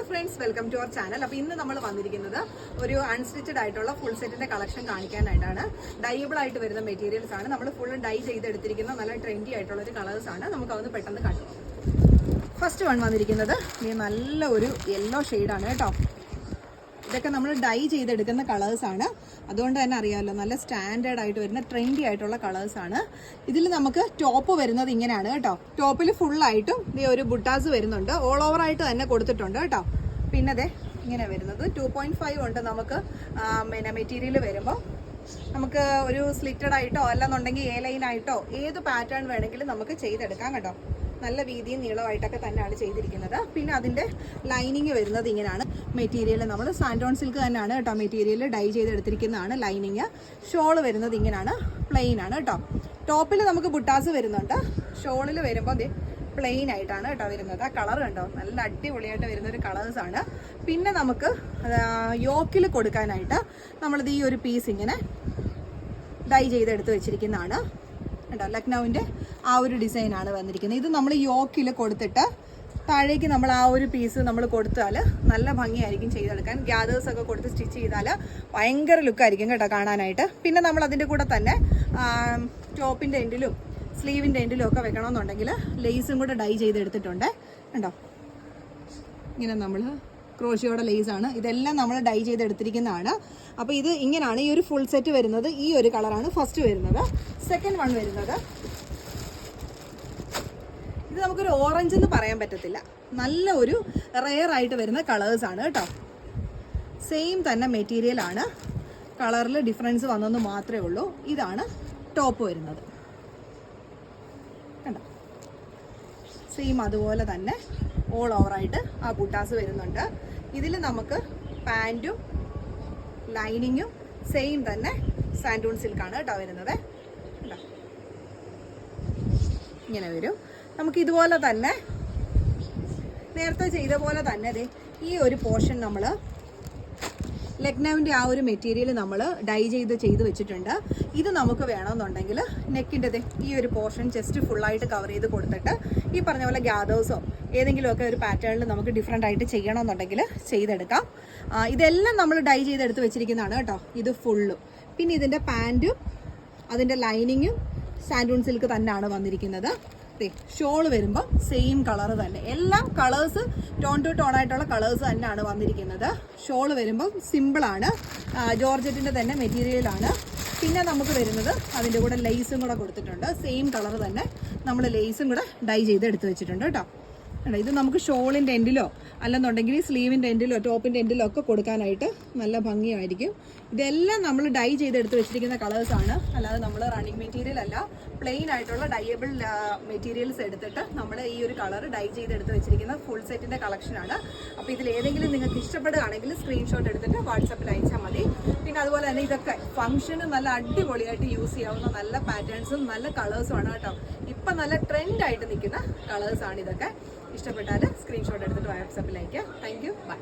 Friends, welcome to our channel. അപ്പോൾ ഇന്ന് നമ്മൾ വന്നിരിക്കുന്നത് ഒരു അൺസ്റ്റിച്ചഡ് ആയിട്ടുള്ള ഫുൾ സെറ്റിന്റെ കളക്ഷൻ കാണിക്കാനായിട്ടാണ്. ഡൈബിൾ ആയിട്ട് വരുന്ന മെറ്റീരിയൽസ് ആണ്. നമ്മൾ ഫുൾ ഡൈ ചെയ്തെടുത്തിരിക്കുന്ന നല്ല ട്രെൻഡി ആയിട്ടുള്ള ഒരു കളേഴ്സ് ആണ്. നമുക്ക് അതൊന്ന് പെട്ടെന്ന് കണ്ടു. ഫസ്റ്റ് വൺ വന്നിരിക്കുന്നത് നല്ല ഒരു യെല്ലോ ഷെയ്ഡാണ് കേട്ടോ. ഇതൊക്കെ നമ്മൾ ഡൈ ചെയ്തെടുക്കുന്ന കളേഴ്സാണ്. അതുകൊണ്ട് തന്നെ അറിയാമല്ലോ, നല്ല സ്റ്റാൻഡേർഡ് ആയിട്ട് വരുന്ന ട്രെൻഡി ആയിട്ടുള്ള കളേഴ്സാണ്. ഇതിൽ നമുക്ക് ടോപ്പ് വരുന്നത് ഇങ്ങനെയാണ് കേട്ടോ. ടോപ്പിൽ ഫുള്ളായിട്ടും ഒരു ബുട്ടാസ് വരുന്നുണ്ട്. ഓൾ ഓവർ ആയിട്ട് തന്നെ കൊടുത്തിട്ടുണ്ട് കേട്ടോ. പിന്നെ അതെ ഇങ്ങനെ വരുന്നത് 2.5 ഉണ്ട് നമുക്ക്. പിന്നെ മെറ്റീരിയൽ വരുമ്പോൾ നമുക്ക് ഒരു സ്ലിറ്റഡ് ആയിട്ടോ അല്ലെന്നുണ്ടെങ്കിൽ എ ലൈൻ ആയിട്ടോ ഏത് പാറ്റേൺ വേണമെങ്കിലും നമുക്ക് ചെയ്തെടുക്കാം കേട്ടോ. നല്ല വീതിയും നീളമായിട്ടൊക്കെ തന്നെയാണ് ചെയ്തിരിക്കുന്നത്. പിന്നെ അതിൻ്റെ ലൈനിങ് വരുന്നത് ഇങ്ങനെയാണ്. മെറ്റീരിയൽ നമ്മൾ സാൻഡോൺ സിൽക്ക് തന്നെയാണ് കേട്ടോ. മെറ്റീരിയൽ ഡൈ ചെയ്തെടുത്തിരിക്കുന്നതാണ് ലൈനിങ്. ഷോള് വരുന്നത് ഇങ്ങനെയാണ്, പ്ലെയിൻ ആണ് കേട്ടോ. ടോപ്പിൽ നമുക്ക് ബുട്ടാസ് വരുന്നുണ്ട്. ഷോളിൽ വരുമ്പോൾ പ്ലെയിൻ ആയിട്ടാണ് കേട്ടോ വരുന്നത്. ആ കളർ കണ്ടോ, നല്ല അടിപൊളിയായിട്ട് വരുന്നൊരു കളേഴ്സാണ്. പിന്നെ നമുക്ക് യോക്കിൽ കൊടുക്കാനായിട്ട് നമ്മളിത് ഈ ഒരു പീസ് ഇങ്ങനെ ഡൈ ചെയ്തെടുത്ത് വെച്ചിരിക്കുന്നതാണ് കേട്ടോ. ലക്നൗവിൻ്റെ ആ ഒരു ഡിസൈനാണ് വന്നിരിക്കുന്നത്. ഇത് നമ്മൾ യോക്കിൽ കൊടുത്തിട്ട് താഴേക്ക് നമ്മൾ ആ ഒരു പീസ് നമ്മൾ കൊടുത്താൽ നല്ല ഭംഗിയായിരിക്കും ചെയ്തെടുക്കാൻ. ഗ്യാദേഴ്സൊക്കെ കൊടുത്ത് സ്റ്റിച്ച് ചെയ്താൽ ഭയങ്കര ലുക്കായിരിക്കും കേട്ടോ കാണാനായിട്ട്. പിന്നെ നമ്മൾ അതിൻ്റെ കൂടെ തന്നെ ടോപ്പിൻ്റെ എൻഡിലും സ്ലീവിൻ്റെ എൻഡിലും ഒക്കെ വെക്കണമെന്നുണ്ടെങ്കിൽ ലേസും കൂടെ ഡൈ ചെയ്തെടുത്തിട്ടുണ്ട് കേട്ടോ. ഇങ്ങനെ നമ്മൾ ക്രോഷിയോടെ ലേസാണ്. ഇതെല്ലാം നമ്മൾ ഡൈ ചെയ്തെടുത്തിരിക്കുന്നതാണ്. അപ്പോൾ ഇത് ഇങ്ങനെയാണ് ഈ ഒരു ഫുൾ സെറ്റ് വരുന്നത്. ഈ ഒരു കളറാണ് ഫസ്റ്റ് വരുന്നത്. സെക്കൻഡ് വൺ വരുന്നത് ഇത് നമുക്കൊരു ഓറഞ്ച് എന്ന് പറയാൻ പറ്റത്തില്ല. നല്ല ഒരു റെയർ ആയിട്ട് വരുന്ന കളേഴ്സാണ് കേട്ടോ. സെയിം തന്നെ മെറ്റീരിയൽ ആണ്, കളറിൽ ഡിഫറൻസ് വന്നെന്ന് മാത്രമേ ഉള്ളൂ. ഇതാണ് ടോപ്പ് വരുന്നത് കണ്ടോ. സെയിം അതുപോലെ തന്നെ ഓൾ ഓവറായിട്ട് ആ ബുട്ടാസ് വരുന്നുണ്ട്. ഇതിൽ നമുക്ക് പാൻറ്റും ലൈനിങ്ങും സെയിം തന്നെ സാൻഡൂൺ സിൽക്കാണ് കേട്ടോ വരുന്നത്. ഇങ്ങനെ വരും. നമുക്ക് ഇതുപോലെ തന്നെ നേരത്തെ ചെയ്ത പോലെ തന്നെ ഈ ഒരു പോർഷൻ നമ്മൾ ലക്നൗവിൻ്റെ ആ ഒരു മെറ്റീരിയൽ നമ്മൾ ഡൈ ചെയ്ത് വെച്ചിട്ടുണ്ട്. ഇത് നമുക്ക് വേണമെന്നുണ്ടെങ്കിൽ നെക്കിൻ്റെ ഈ ഒരു പോർഷൻ ജസ്റ്റ് ഫുള്ളായിട്ട് കവർ ചെയ്ത് കൊടുത്തിട്ട് ഈ പറഞ്ഞ പോലെ ഗ്യാദേഴ്സോ ഏതെങ്കിലുമൊക്കെ ഒരു പാറ്റേണിൽ നമുക്ക് ഡിഫറെൻ്റ് ആയിട്ട് ചെയ്യണമെന്നുണ്ടെങ്കിൽ ചെയ്തെടുക്കാം. ഇതെല്ലാം നമ്മൾ ഡൈ ചെയ്തെടുത്ത് വെച്ചിരിക്കുന്നതാണ് കേട്ടോ. ഇത് ഫുള്ളും. പിന്നെ ഇതിൻ്റെ പാൻറ്റും അതിൻ്റെ ലൈനിങ്ങും സാൻഡൂൺ സിൽക്ക് തന്നെയാണ് വന്നിരിക്കുന്നത്. ഷോള് വരുമ്പോൾ സെയിം കളർ തന്നെ. എല്ലാം കളേഴ്സ് ടോൺ ടു ടോൺ ആയിട്ടുള്ള കളേഴ്സ് തന്നെയാണ് വന്നിരിക്കുന്നത്. ഷോള് വരുമ്പോൾ സിമ്പിളാണ്, ജോർജറ്റിൻ്റെ തന്നെ മെറ്റീരിയലാണ്. പിന്നെ നമുക്ക് വരുന്നത് അതിൻ്റെ കൂടെ ലേസും കൂടെ കൊടുത്തിട്ടുണ്ട്. സെയിം കളർ തന്നെ നമ്മൾ ലേസും കൂടെ ഡൈ ചെയ്ത് എടുത്ത് വെച്ചിട്ടുണ്ട് കേട്ടോ. ഇത് നമുക്ക് ഷോളിൻ്റെ എൻഡിലോ അല്ലെന്നുണ്ടെങ്കിൽ സ്ലീവിൻ്റെ എൻഡിലോ ടോപ്പിൻ്റെ എൻഡിലോ ഒക്കെ കൊടുക്കാനായിട്ട് നല്ല ഭംഗിയായിരിക്കും. ഇതെല്ലാം നമ്മൾ ഡൈ ചെയ്തെടുത്ത് വെച്ചിരിക്കുന്ന കളേഴ്സാണ്. അല്ലാതെ നമ്മൾ റണ്ണിങ് മെറ്റീരിയൽ അല്ല, പ്ലെയിൻ ആയിട്ടുള്ള ഡൈയബിൾ മെറ്റീരിയൽസ് എടുത്തിട്ട് നമ്മൾ ഈ ഒരു കളർ ഡൈ ചെയ്തെടുത്ത് വെച്ചിരിക്കുന്ന ഫുൾ സെറ്റിൻ്റെ കളക്ഷനാണ്. അപ്പോൾ ഇതിൽ ഏതെങ്കിലും നിങ്ങൾക്ക് ഇഷ്ടപ്പെടുകയാണെങ്കിൽ സ്ക്രീൻഷോട്ട് എടുത്തിട്ട് വാട്സാപ്പിൽ അയച്ചാൽ മതി. പിന്നെ അതുപോലെ തന്നെ ഇതൊക്കെ ഫംഗ്ഷന് നല്ല അടിപൊളിയായിട്ട് യൂസ് ചെയ്യാവുന്ന നല്ല പാറ്റേൺസും നല്ല കളേഴ്സും ആണ് കേട്ടോ. ഇപ്പം നല്ല ട്രെൻഡായിട്ട് നിൽക്കുന്ന കളേഴ്സാണ് ഇതൊക്കെ. ഇഷ്ടപ്പെട്ടാൽ സ്ക്രീൻഷോട്ട് എടുത്തിട്ട് വാട്സാപ്പിൽ അയക്കുക. Thank you, by.